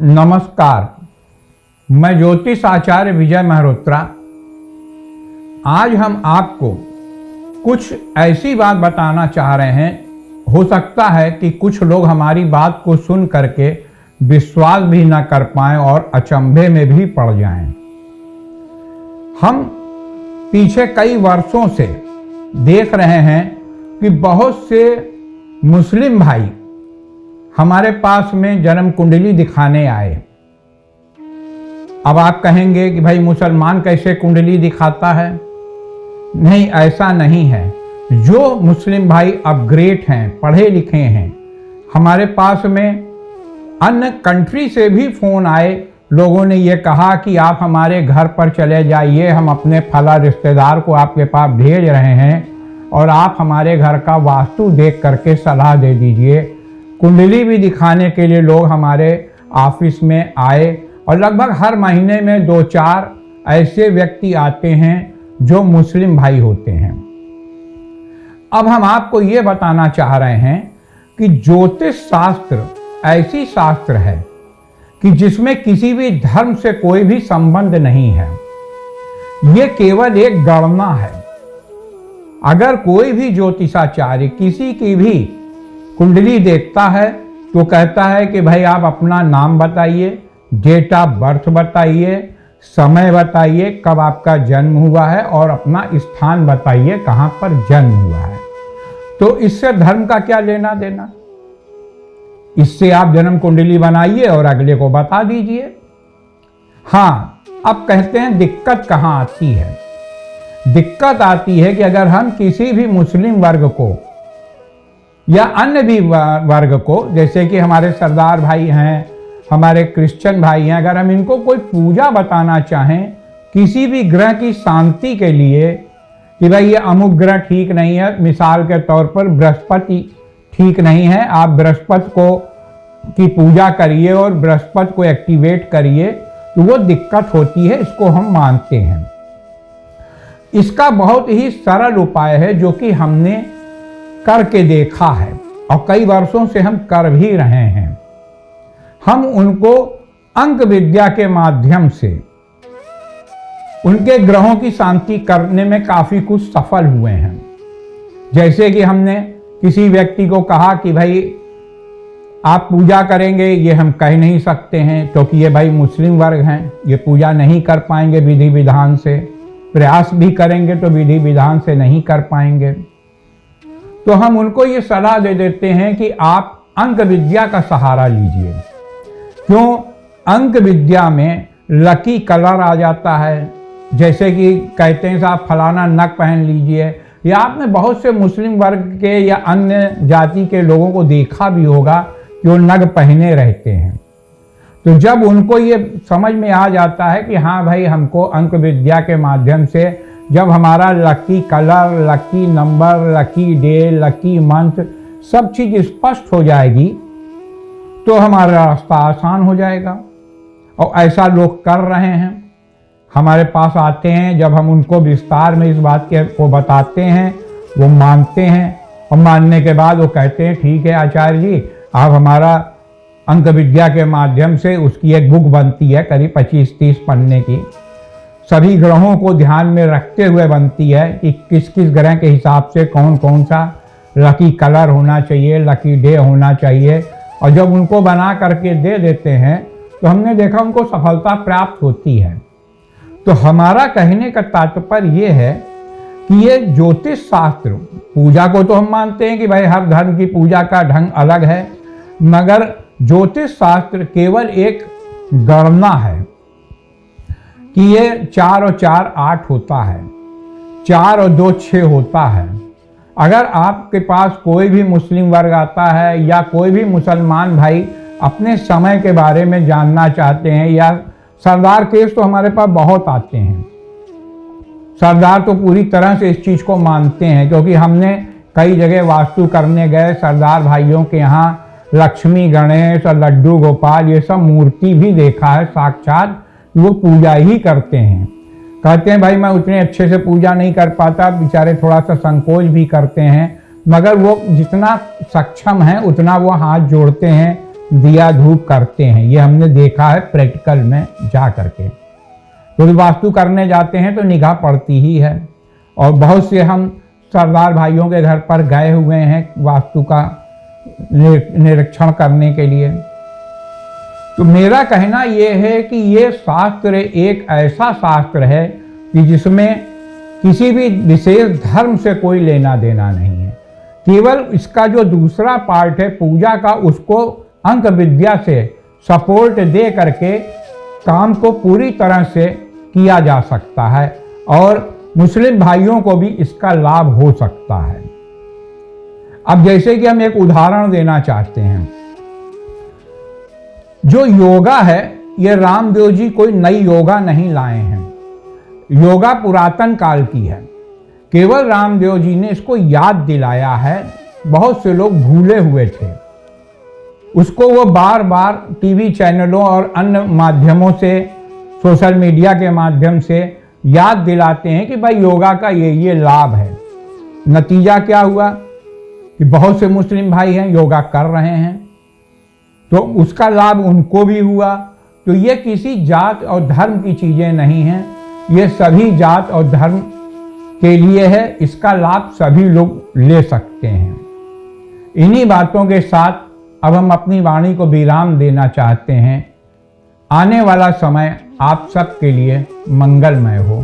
नमस्कार, मैं ज्योतिष आचार्य विजय मेहरोत्रा। आज हम आपको कुछ ऐसी बात बताना चाह रहे हैं। हो सकता है कि कुछ लोग हमारी बात को सुन करके विश्वास भी न कर पाएं और अचंभे में भी पड़ जाएं। हम पीछे कई वर्षों से देख रहे हैं कि बहुत से मुस्लिम भाई हमारे पास में जन्म कुंडली दिखाने आए। अब आप कहेंगे कि भाई मुसलमान कैसे कुंडली दिखाता है? नहीं, ऐसा नहीं है। जो मुस्लिम भाई अपग्रेड हैं, पढ़े लिखे हैं, हमारे पास में अन्य कंट्री से भी फ़ोन आए। लोगों ने ये कहा कि आप हमारे घर पर चले जाइए, हम अपने फला रिश्तेदार को आपके पास भेज रहे हैं और आप हमारे घर का वास्तु देख करके सलाह दे दीजिए। कुंडली भी दिखाने के लिए लोग हमारे ऑफिस में आए और लगभग हर महीने में 2-4 ऐसे व्यक्ति आते हैं जो मुस्लिम भाई होते हैं। अब हम आपको ये बताना चाह रहे हैं कि ज्योतिष शास्त्र ऐसी शास्त्र है कि जिसमें किसी भी धर्म से कोई भी संबंध नहीं है। ये केवल एक गणना है। अगर कोई भी ज्योतिषाचार्य किसी की भी कुंडली देखता है तो कहता है कि भाई आप अपना नाम बताइए, डेट ऑफ बर्थ बताइए, समय बताइए, कब आपका जन्म हुआ है और अपना स्थान बताइए कहाँ पर जन्म हुआ है। तो इससे धर्म का क्या लेना देना? इससे आप जन्म कुंडली बनाइए और अगले को बता दीजिए। हाँ, अब कहते हैं दिक्कत कहाँ आती है? दिक्कत आती है कि अगर हम किसी भी मुस्लिम वर्ग को या अन्य भी वर्ग को, जैसे कि हमारे सरदार भाई हैं, हमारे क्रिश्चियन भाई हैं, अगर हम इनको कोई पूजा बताना चाहें किसी भी ग्रह की शांति के लिए कि भाई ये अमुक ग्रह ठीक नहीं है, मिसाल के तौर पर बृहस्पति ठीक नहीं है, आप बृहस्पति को की पूजा करिए और बृहस्पति को एक्टिवेट करिए, तो वो दिक्कत होती है। इसको हम मानते हैं। इसका बहुत ही सरल उपाय है जो कि हमने करके देखा है और कई वर्षों से हम कर भी रहे हैं। हम उनको अंक विद्या के माध्यम से उनके ग्रहों की शांति करने में काफी कुछ सफल हुए हैं। जैसे कि हमने किसी व्यक्ति को कहा कि भाई आप पूजा करेंगे, ये हम कह नहीं सकते हैं क्योंकि ये भाई मुस्लिम वर्ग हैं, ये पूजा नहीं कर पाएंगे विधि विधान से। प्रयास भी करेंगे तो विधि विधान से नहीं कर पाएंगे। तो हम उनको ये सलाह दे देते हैं कि आप अंक विद्या का सहारा लीजिए। क्यों? अंक विद्या में लकी कलर आ जाता है। जैसे कि कहते हैं साहब फलाना नग पहन लीजिए, या आपने बहुत से मुस्लिम वर्ग के या अन्य जाति के लोगों को देखा भी होगा जो नग पहने रहते हैं। तो जब उनको ये समझ में आ जाता है कि हाँ भाई हमको अंक विद्या के माध्यम से जब हमारा lucky colour, lucky number, lucky day, lucky month सब चीज़ स्पष्ट हो जाएगी तो हमारा रास्ता आसान हो जाएगा। और ऐसा लोग कर रहे हैं, हमारे पास आते हैं। जब हम उनको विस्तार में इस बात को बताते हैं वो मानते हैं और मानने के बाद वो कहते हैं ठीक है आचार्य जी, आप हमारा अंक विद्या के माध्यम से, उसकी एक बुक बनती है करीब 25-30 पन्ने की, सभी ग्रहों को ध्यान में रखते हुए बनती है कि किस किस ग्रह के हिसाब से कौन कौन सा लकी कलर होना चाहिए, लकी डे होना चाहिए। और जब उनको बना करके दे देते हैं तो हमने देखा उनको सफलता प्राप्त होती है। तो हमारा कहने का तात्पर्य ये है कि ये ज्योतिष शास्त्र, पूजा को तो हम मानते हैं कि भाई हर धर्म की पूजा का ढंग अलग है, मगर ज्योतिष शास्त्र केवल एक गणना है कि ये 4 और 4 8 होता है, 4 और 2 6 होता है। अगर आपके पास कोई भी मुस्लिम वर्ग आता है या कोई भी मुसलमान भाई अपने समय के बारे में जानना चाहते हैं, या सरदार केस तो हमारे पास बहुत आते हैं। सरदार तो पूरी तरह से इस चीज़ को मानते हैं क्योंकि हमने कई जगह वास्तु करने गए, सरदार भाइयों के यहाँ लक्ष्मी, गणेश और लड्डू गोपाल ये सब मूर्ति भी देखा है साक्षात। वो पूजा ही करते हैं। कहते हैं भाई मैं उतने अच्छे से पूजा नहीं कर पाता, बेचारे थोड़ा सा संकोच भी करते हैं, मगर वो जितना सक्षम है उतना वो हाथ जोड़ते हैं दिया धूप करते हैं। ये हमने देखा है प्रैक्टिकल में जा करके। तो वास्तु करने जाते हैं तो निगाह पड़ती ही है, और बहुत से हम सरदार भाइयों के घर पर गए हुए हैं वास्तु का निरीक्षण करने के लिए। तो मेरा कहना यह है कि ये शास्त्र एक ऐसा शास्त्र है कि जिसमें किसी भी विशेष धर्म से कोई लेना देना नहीं है। केवल इसका जो दूसरा पार्ट है पूजा का, उसको अंक विद्या से सपोर्ट दे करके काम को पूरी तरह से किया जा सकता है, और मुस्लिम भाइयों को भी इसका लाभ हो सकता है। अब जैसे कि हम एक उदाहरण देना चाहते हैं, जो योगा है ये रामदेव जी कोई नई योगा नहीं लाए हैं। योगा पुरातन काल की है, केवल रामदेव जी ने इसको याद दिलाया है। बहुत से लोग भूले हुए थे, उसको वो बार बार टीवी चैनलों और अन्य माध्यमों से, सोशल मीडिया के माध्यम से याद दिलाते हैं कि भाई योगा का ये लाभ है। नतीजा क्या हुआ कि बहुत से मुस्लिम भाई हैं योगा कर रहे हैं, तो उसका लाभ उनको भी हुआ। तो ये किसी जात और धर्म की चीज़ें नहीं हैं, ये सभी जात और धर्म के लिए है। इसका लाभ सभी लोग ले सकते हैं। इन्हीं बातों के साथ अब हम अपनी वाणी को विराम देना चाहते हैं। आने वाला समय आप सबके लिए मंगलमय हो।